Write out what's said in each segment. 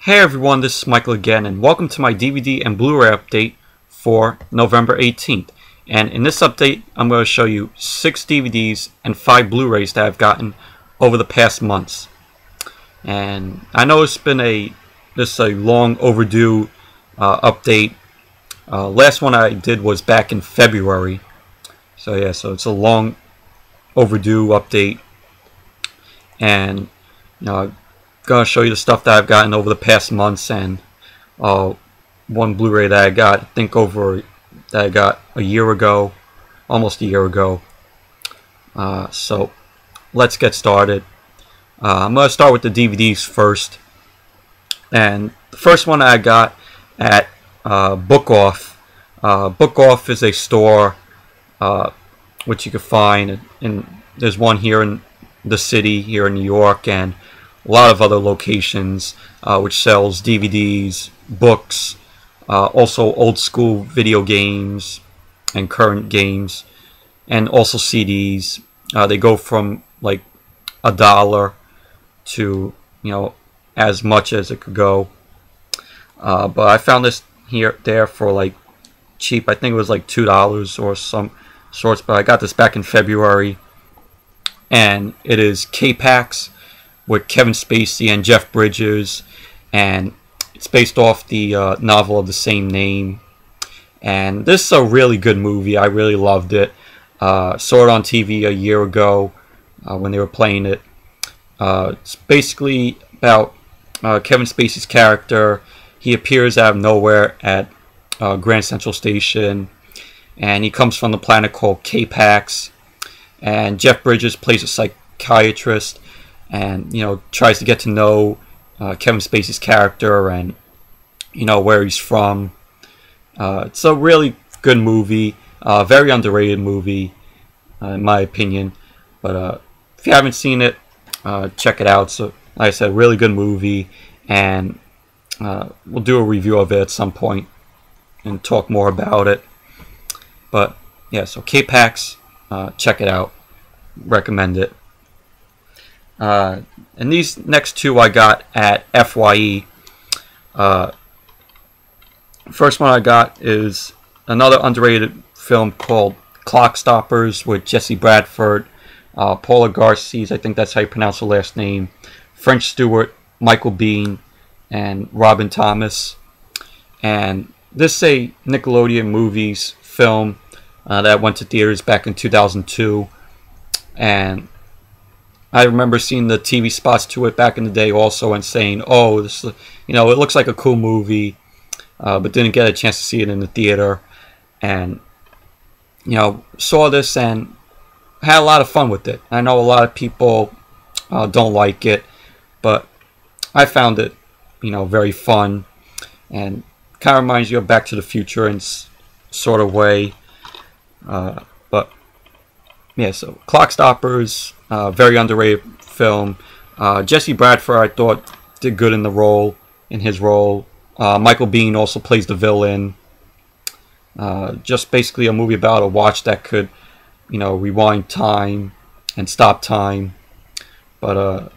Hey everyone, this is Michael again, and welcome to my DVD and Blu-ray update for November 18th. And in this update, I'm going to show you 6 DVDs and 5 Blu-rays that I've gotten over the past months. And I know it's been a long overdue update. Last one I did was back in February. So it's a long overdue update. And I'm going to show you the stuff that I've gotten over the past months, and one Blu-ray that I got, I got a year ago, almost a year ago. So let's get started. I'm going to start with the DVDs first. And the first one I got at Book Off. Book Off is a store which you can find, and there's one here in the city, here in New York, and a lot of other locations which sells DVDs, books, also old school video games and current games, and also CDs. They go from like $1 to as much as it could go. But I found this there for like cheap. I think it was like $2 or some sorts. But I got this back in February, and it is K-Pax with Kevin Spacey and Jeff Bridges, and it's based off the novel of the same name. And this is a really good movie. I really loved it. Saw it on TV a year ago when they were playing it. It's basically about Kevin Spacey's character. He appears out of nowhere at Grand Central Station, and he comes from the planet called K-Pax. And Jeff Bridges plays a psychiatrist, and tries to get to know Kevin Spacey's character and where he's from. It's a really good movie, very underrated movie in my opinion. But if you haven't seen it, check it out. So like I said, really good movie, and we'll do a review of it at some point and talk more about it. But yeah, so K-Pax, check it out, recommend it. And these next two I got at FYE. First one I got is another underrated film called Clockstoppers with Jesse Bradford, Paula Garces, I think that's how you pronounce her last name, French Stewart, Michael Biehn, and Robin Thomas. And this is a Nickelodeon Movies film that went to theaters back in 2002. And I remember seeing the TV spots to it back in the day also, and saying, oh, this, it looks like a cool movie, but didn't get a chance to see it in the theater. And saw this and had a lot of fun with it. I know a lot of people don't like it, but I found it very fun, and kind of reminds you of Back to the Future in sort of way. But yeah, so Clockstoppers, very underrated film. Jesse Bradford, I thought, did good in his role. Michael Biehn also plays the villain. Just basically a movie about a watch that could, rewind time and stop time. But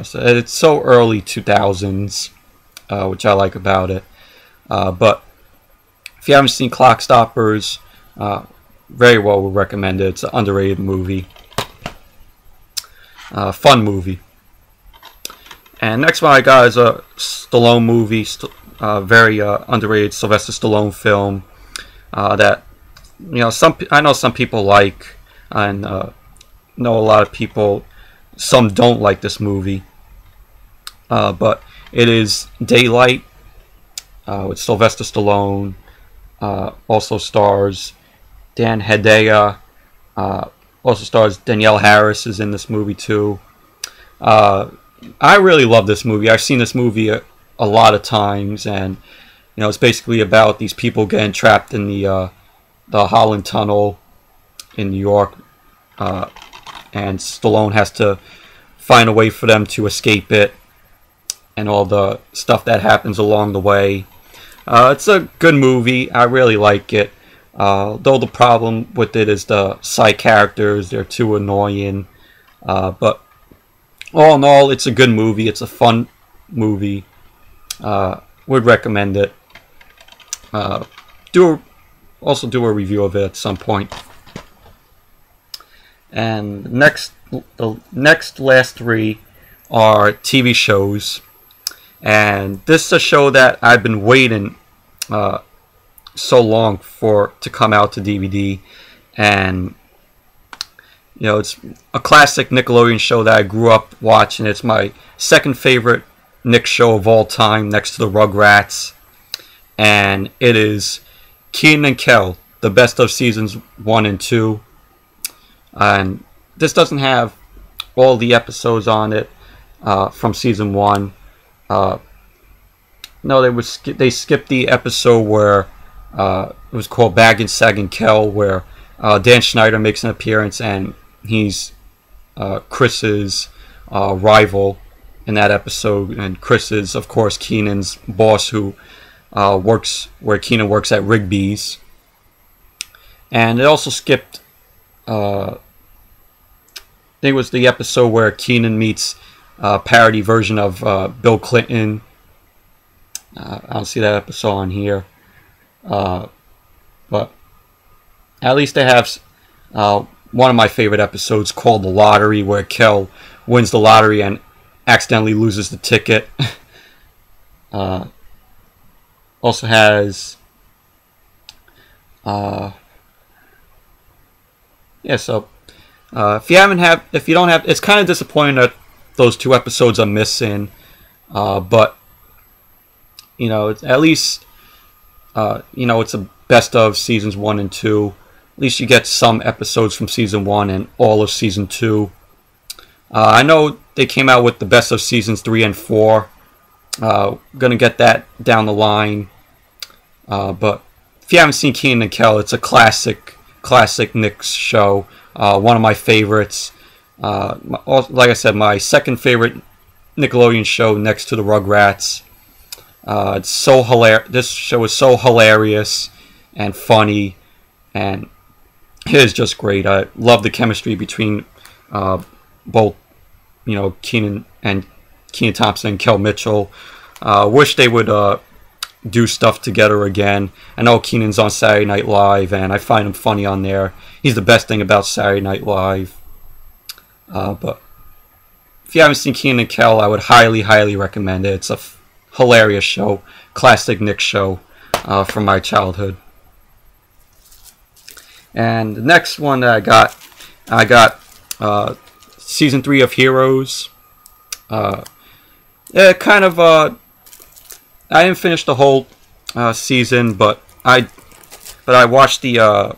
so it's so early 2000s, which I like about it. But if you haven't seen Clockstoppers, very well would recommend it. It's an underrated movie. Fun movie. And next one I got is a Stallone movie, very underrated Sylvester Stallone film that I know some people like, and know a lot of people, some don't like this movie. But it is Daylight with Sylvester Stallone. Also stars Hedaya. Also stars Danielle Harris is in this movie too. I really love this movie. I've seen this movie a lot of times, and it's basically about these people getting trapped in the Holland Tunnel in New York, and Stallone has to find a way for them to escape it, and all the stuff that happens along the way. It's a good movie. I really like it. Though the problem with it is the side characters, they're too annoying. But all in all, it's a good movie. It's a fun movie. Would recommend it. Also do a review of it at some point. And the last three are TV shows, and this is a show that I've been waiting so long for to come out to DVD, and you know, it's a classic Nickelodeon show that I grew up watching. It's my second favorite Nick show of all time, next to the Rugrats, and it is Kenan and Kel, the best of seasons 1 and 2. And this doesn't have all the episodes on it from season 1. No, they skipped the episode where it was called Baggin' Saggin' Kel, where Dan Schneider makes an appearance, and he's Chris's rival in that episode. And Chris is, of course, Kenan's boss, who works where Kenan works at Rigby's. And it also skipped I think it was the episode where Kenan meets a parody version of Bill Clinton. I don't see that episode on here. But at least they have one of my favorite episodes called The Lottery, where Kel wins the lottery and accidentally loses the ticket. Also has so if you don't have, it's kind of disappointing that those 2 episodes are missing, but you know, it's, at least you know, it's a best of seasons 1 and 2. At least you get some episodes from season 1 and all of season 2. I know they came out with the best of seasons 3 and 4. Gonna get that down the line. But if you haven't seen Kenan and Kel, it's a classic Nick's show. One of my favorites. Like I said, my second favorite Nickelodeon show next to the Rugrats. It's so hilarious. This show is so hilarious and funny, and it is just great. I love the chemistry between both, you know, Kenan Thompson and Kel Mitchell. Wish they would do stuff together again. I know Kenan's on Saturday Night Live, and I find him funny on there. He's the best thing about Saturday Night Live. But if you haven't seen Kenan and Kel, I would highly recommend it. It's a hilarious show, classic Nick show from my childhood. And the next one that I got season 3 of Heroes. Yeah, kind of. I didn't finish the whole season, but I watched the.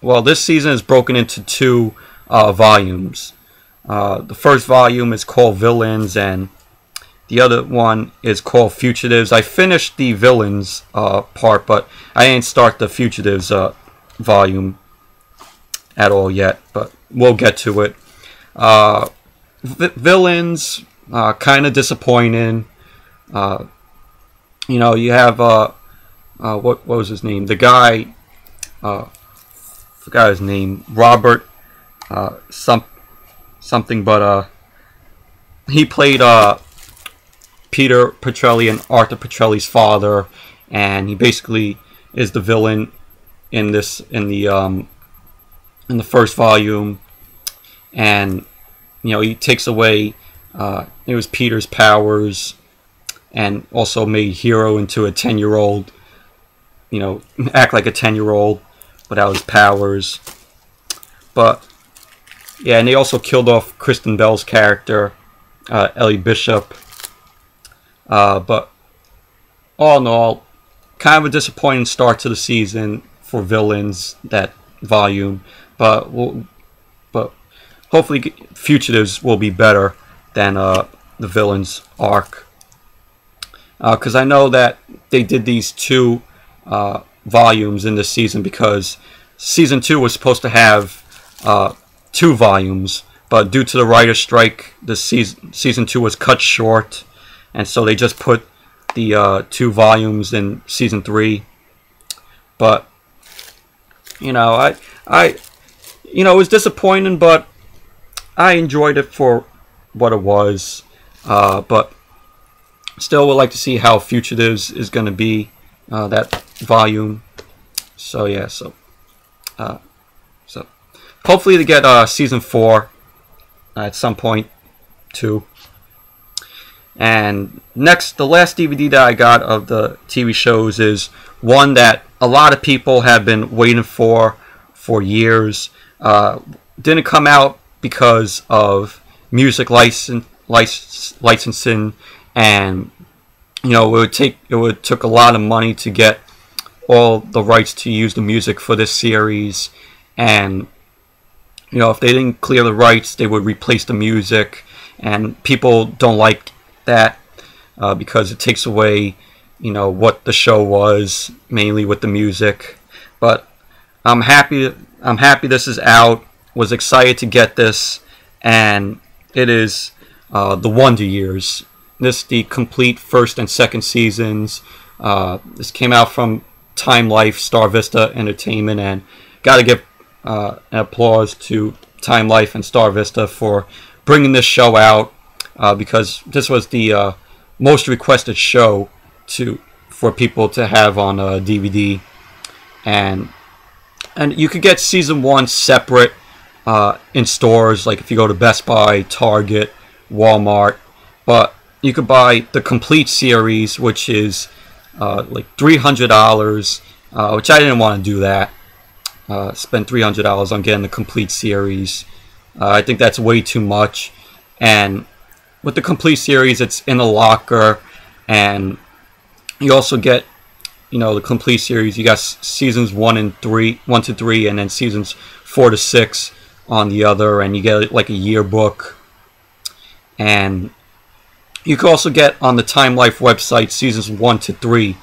Well, this season is broken into 2 volumes. The first volume is called Villains, and the other one is called Fugitives. I finished the Villains part, but I didn't start the Fugitives volume at all yet. But we'll get to it. Villains, kind of disappointing. You know, you have what was his name? The guy, forgot his name. Robert, something, but he played Peter Petrelli and Arthur Petrelli's father, and he basically is the villain in the first volume. And you know, he takes away it was Peter's powers, and also made Hero into a 10-year-old, you know, act like a 10-year-old without his powers. But yeah, and they also killed off Kristen Bell's character, Ellie Bishop. But all in all, kind of a disappointing start to the season for Villains, that volume. But hopefully Fugitives will be better than the Villains arc. Because I know that they did these 2 volumes in this season because season 2 was supposed to have 2 volumes, but due to the writer's strike, the season 2 was cut short, and so they just put the 2 volumes in season 3. But you know, you know, it was disappointing, but I enjoyed it for what it was. But still would like to see how Fugitives is going to be, that volume. So yeah, so hopefully to get season 4 at some point too. And next, the last DVD that I got of the TV shows is one that a lot of people have been waiting for years. Didn't come out because of music licensing, and you know, it took a lot of money to get all the rights to use the music for this series, and you know, if they didn't clear the rights, they would replace the music, and people don't like that because it takes away, you know, what the show was, mainly with the music. But I'm happy this is out. Was excited to get this, and it is the Wonder Years. This is the complete first and second seasons. This came out from Time Life Star Vista Entertainment, and gotta give an applause to Time Life and Star Vista for bringing this show out, because this was the most requested show for people to have on DVD, and you could get season 1 separate in stores, like if you go to Best Buy, Target, Walmart, but you could buy the complete series, which is like $300, which I didn't want to do that. Spend $300 on getting the complete series. I think that's way too much. And with the complete series, it's in a locker, and you also get, you know, the complete series. You got seasons 1 to 3, and then seasons 4 to 6 on the other, and you get like a yearbook. And you can also get on the Time Life website seasons 1 to 3,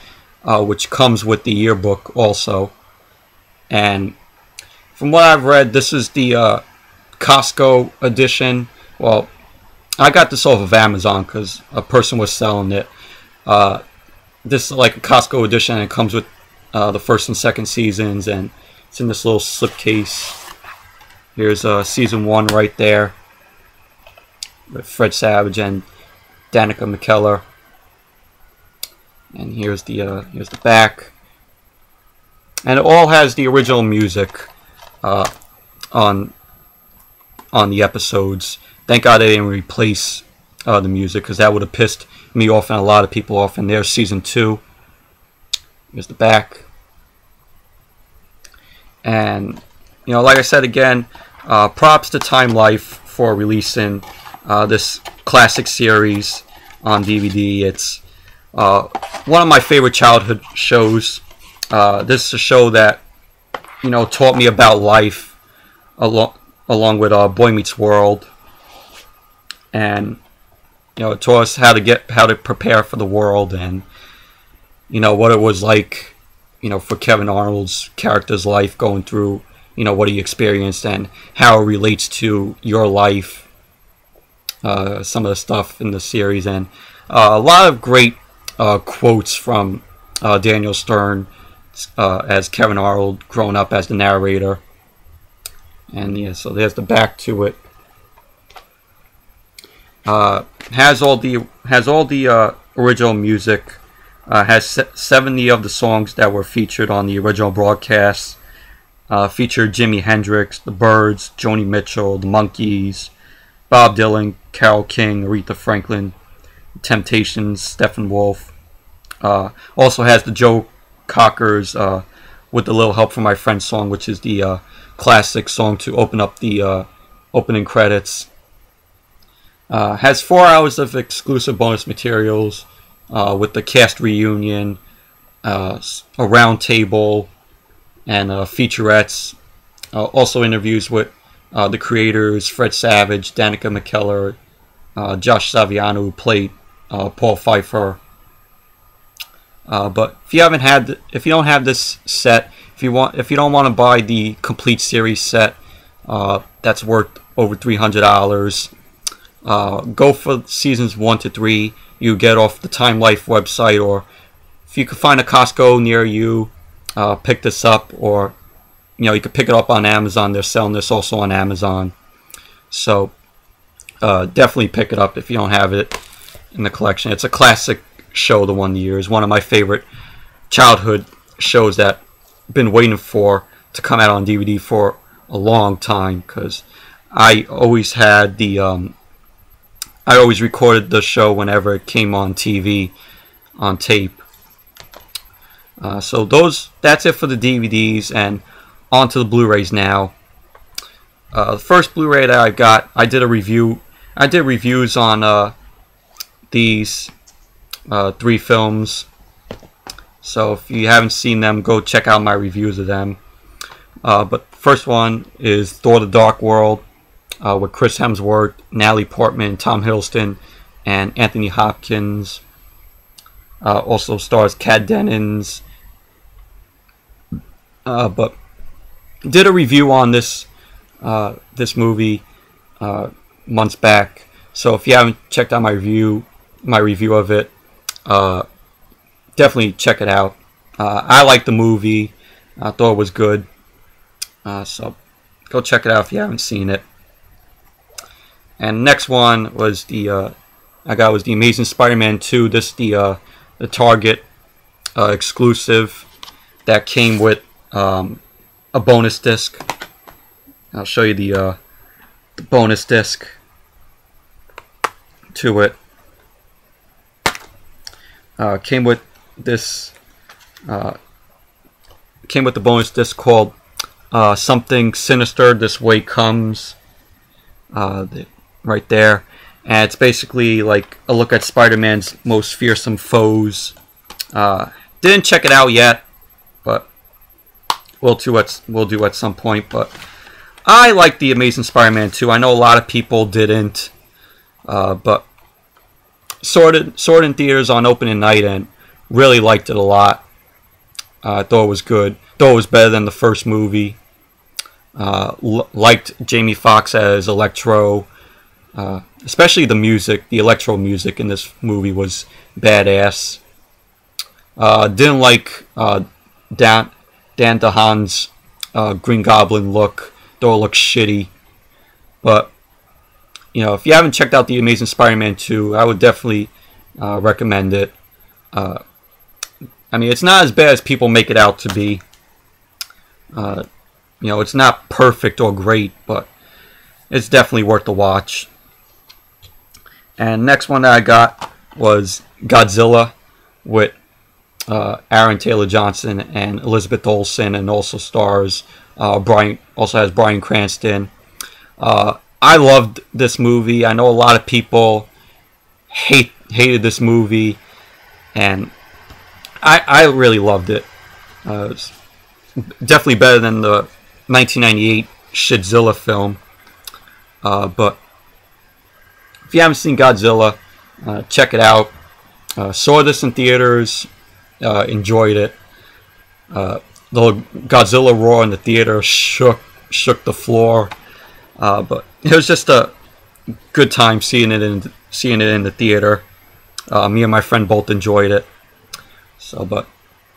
which comes with the yearbook also. And from what I've read, this is the Costco edition. Well, I got this off of Amazon because a person was selling it. This is like a Costco edition, and it comes with the first and second seasons, and it's in this little slipcase. Here's season 1 right there with Fred Savage and Danica McKellar. And here's the back. And it all has the original music on the episodes. Thank God they didn't replace the music, because that would have pissed me off and a lot of people off. And there's season 2. Here's the back. And you know, like I said again, props to Time Life for releasing this classic series on DVD. It's one of my favorite childhood shows. This is a show that, you know, taught me about life, along with Boy Meets World, and you know, it taught us how to prepare for the world, and you know what it was like, you know, for Kevin Arnold's character's life, going through, you know, what he experienced and how it relates to your life. Some of the stuff in the series, and a lot of great quotes from Daniel Stern as Kevin Arnold growing up as the narrator. And yeah, so there's the back to it. Has all the original music. Has 70 of the songs that were featured on the original broadcast. Featured Jimi Hendrix, the Byrds, Joni Mitchell, the Monkees, Bob Dylan, Carole King, Aretha Franklin, Temptations, Steppenwolf. Also has the Joe Cockers with a Little Help from My Friend song, which is the classic song to open up the opening credits. Has 4 hours of exclusive bonus materials with the cast reunion, a round table, and featurettes. Also interviews with the creators, Fred Savage, Danica McKellar, Josh Saviano, who played Paul Pfeiffer. But if you don't have this set, if you don't want to buy the complete series set, that's worth over $300. Go for seasons 1 to 3. You get off the Time Life website, or if you could find a Costco near you, pick this up, or you know, you could pick it up on Amazon. They're selling this also on Amazon, so definitely pick it up if you don't have it in the collection. It's a classic show of the one year. It's one of my favorite childhood shows that I've been waiting for to come out on DVD for a long time, because I always had the I always recorded the show whenever it came on TV on tape. So that's it for the DVDs, and on to the Blu-rays now. The first Blu-ray that I got, I did reviews on these 3 films. So if you haven't seen them, go check out my reviews of them. But first one is Thor: The Dark World, with Chris Hemsworth, Natalie Portman, Tom Hiddleston, and Anthony Hopkins. Also stars Kat Dennings. But did a review on this movie months back. So if you haven't checked out my review of it, definitely check it out. I liked the movie. I thought it was good. So go check it out if you haven't seen it. And next one was the Amazing Spider-Man 2. This is the Target exclusive that came with a bonus disc. I'll show you the bonus disc to it. Came with this. Came with the bonus disc called Something Sinister This Way Comes. Right there, and it's basically like a look at Spider-Man's most fearsome foes. Didn't check it out yet, but we'll do at some point. But I like the Amazing Spider-Man 2. I know a lot of people didn't, but saw it in theaters on opening night and really liked it a lot. I thought it was good. Thought it was better than the first movie. Liked Jamie Foxx as Electro. Especially the music, the electro music in this movie was badass. Didn't like Dan DeHaan's Green Goblin look. Though it looks shitty. But, you know, if you haven't checked out The Amazing Spider-Man 2, I would definitely recommend it. I mean, it's not as bad as people make it out to be. You know, it's not perfect or great, but it's definitely worth the watch. And next one that I got was Godzilla with Aaron Taylor Johnson and Elizabeth Olsen, and also stars has Bryan Cranston. I loved this movie. I know a lot of people hated this movie, and I really loved it. It was definitely better than the 1998 Shitzilla film. But if you haven't seen Godzilla, check it out. Saw this in theaters, enjoyed it. The Godzilla roar in the theater shook the floor. But it was just a good time seeing it in the theater. Me and my friend both enjoyed it. So, but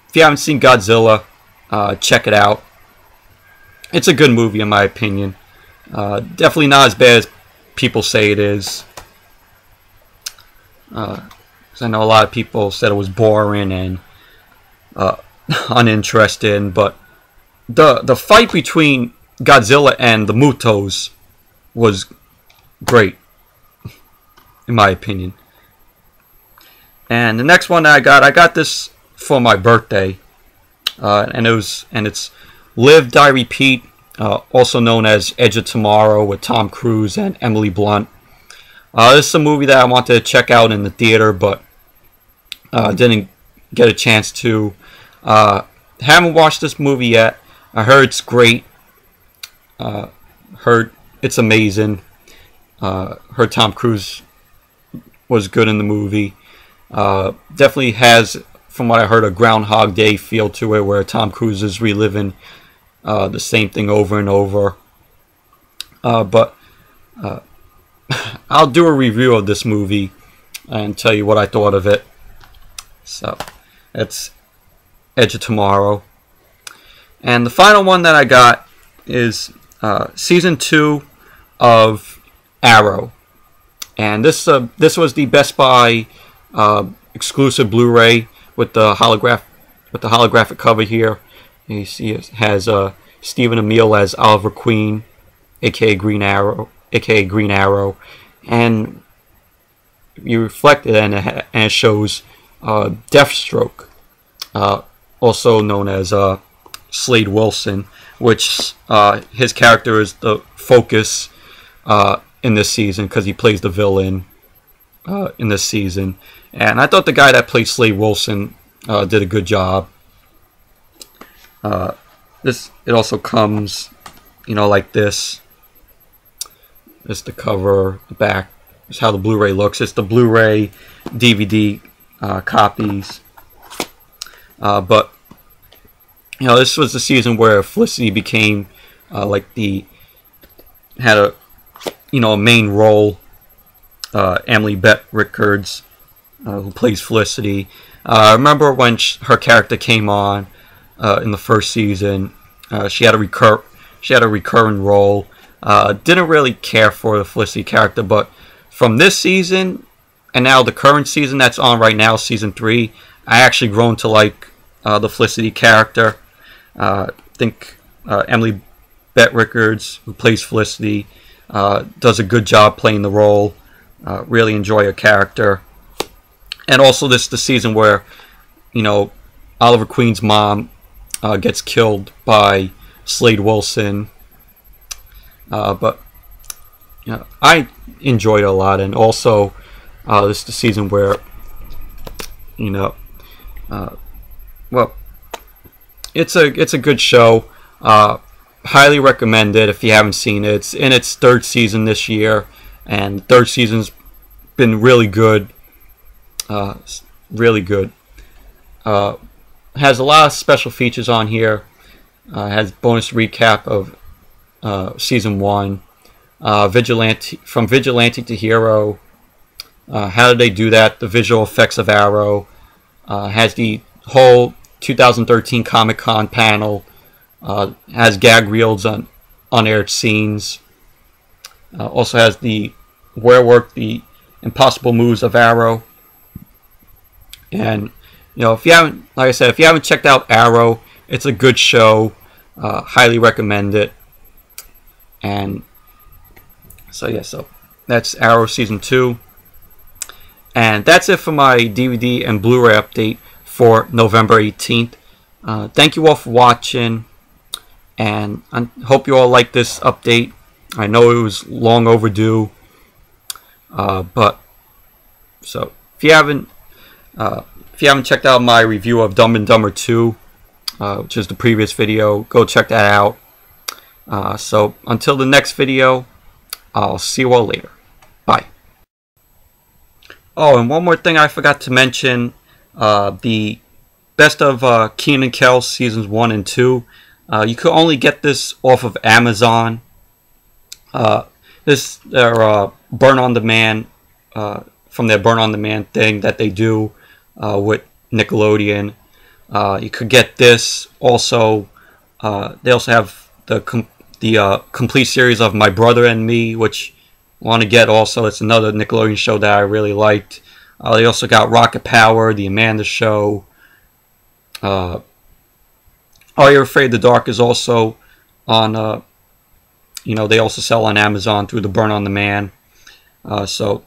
if you haven't seen Godzilla, check it out. It's a good movie in my opinion. Definitely not as bad as people say it is. 'Cause I know a lot of people said it was boring and uninteresting, but the fight between Godzilla and the Mutos was great, in my opinion. And the next one that I got this for my birthday, and it's Live, Die, Repeat, also known as Edge of Tomorrow, with Tom Cruise and Emily Blunt. This is a movie that I wanted to check out in the theater, but didn't get a chance to. Haven't watched this movie yet. I heard it's great. Heard it's amazing. Heard Tom Cruise was good in the movie. Definitely has, from what I heard, a Groundhog Day feel to it, where Tom Cruise is reliving the same thing over and over. But I'll do a review of this movie and tell you what I thought of it. So that's Edge of Tomorrow. And the final one that I got is season 2 of Arrow. And this was the Best Buy exclusive Blu-ray with the holographic cover here. You see it has Stephen Amell as Oliver Queen, aka Green Arrow, and you reflect it, and it shows Deathstroke, also known as Slade Wilson, which his character is the focus in this season because he plays the villain in this season. And I thought the guy that played Slade Wilson did a good job. It also comes, like this. This is the cover, the back. This is how the Blu-ray looks. It's the Blu-ray DVD copies. But this was the season where Felicity became had a main role. Emily Bett Rickards, who plays Felicity. I remember when her character came on in the first season. She had a recurring role. Didn't really care for the Felicity character, but from this season and now the current season that's on right now, season 3, I actually grown to like the Felicity character. I think Emily Bett Rickards, who plays Felicity, does a good job playing the role. Really enjoy her character. And also this is the season where, Oliver Queen's mom gets killed by Slade Wilson. But I enjoyed it a lot. And also this is the season where, well, it's a good show. Highly recommend it if you haven't seen it. It's in its 3rd season this year, and the 3rd season's been really good. Really good. Has a lot of special features on here. Has bonus recap of season 1. Vigilante to Hero. How did they do that? The visual effects of Arrow. Has the whole 2013 Comic-Con panel. Has gag reels on unaired scenes. Also has the the impossible moves of Arrow. And if you haven't, like I said, if you haven't checked out Arrow, it's a good show. Highly recommend it. And so that's Arrow season 2. And that's it for my DVD and Blu-ray update for November 18th. Thank you all for watching, and I hope you all like this update. I know it was long overdue, but so if you haven't checked out my review of Dumb and Dumber 2, which is the previous video, go check that out. So until the next video, I'll see you all later. Bye. Oh, and one more thing I forgot to mention: the best of Kenan and Kel seasons 1 and 2. You could only get this off of Amazon. This their Burn on Demand, from their Burn on Demand thing that they do with Nickelodeon. You could get this also. They also have the complete series of My Brother and Me, which I want to get also. It's another Nickelodeon show that I really liked. They also got Rocket Power, The Amanda Show. Are You Afraid the Dark is also on, they also sell on Amazon through the Burn on Demand. So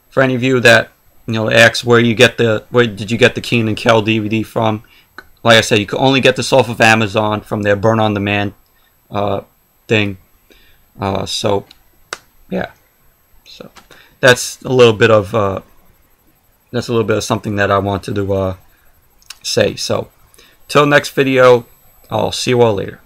for any of you that, ask where did you get the Kenan and Kel DVD from, like I said, you can only get this off of Amazon from their Burn on Demand thing. So yeah, so that's a little bit of something that I wanted to say. So till next video, I'll see you all later.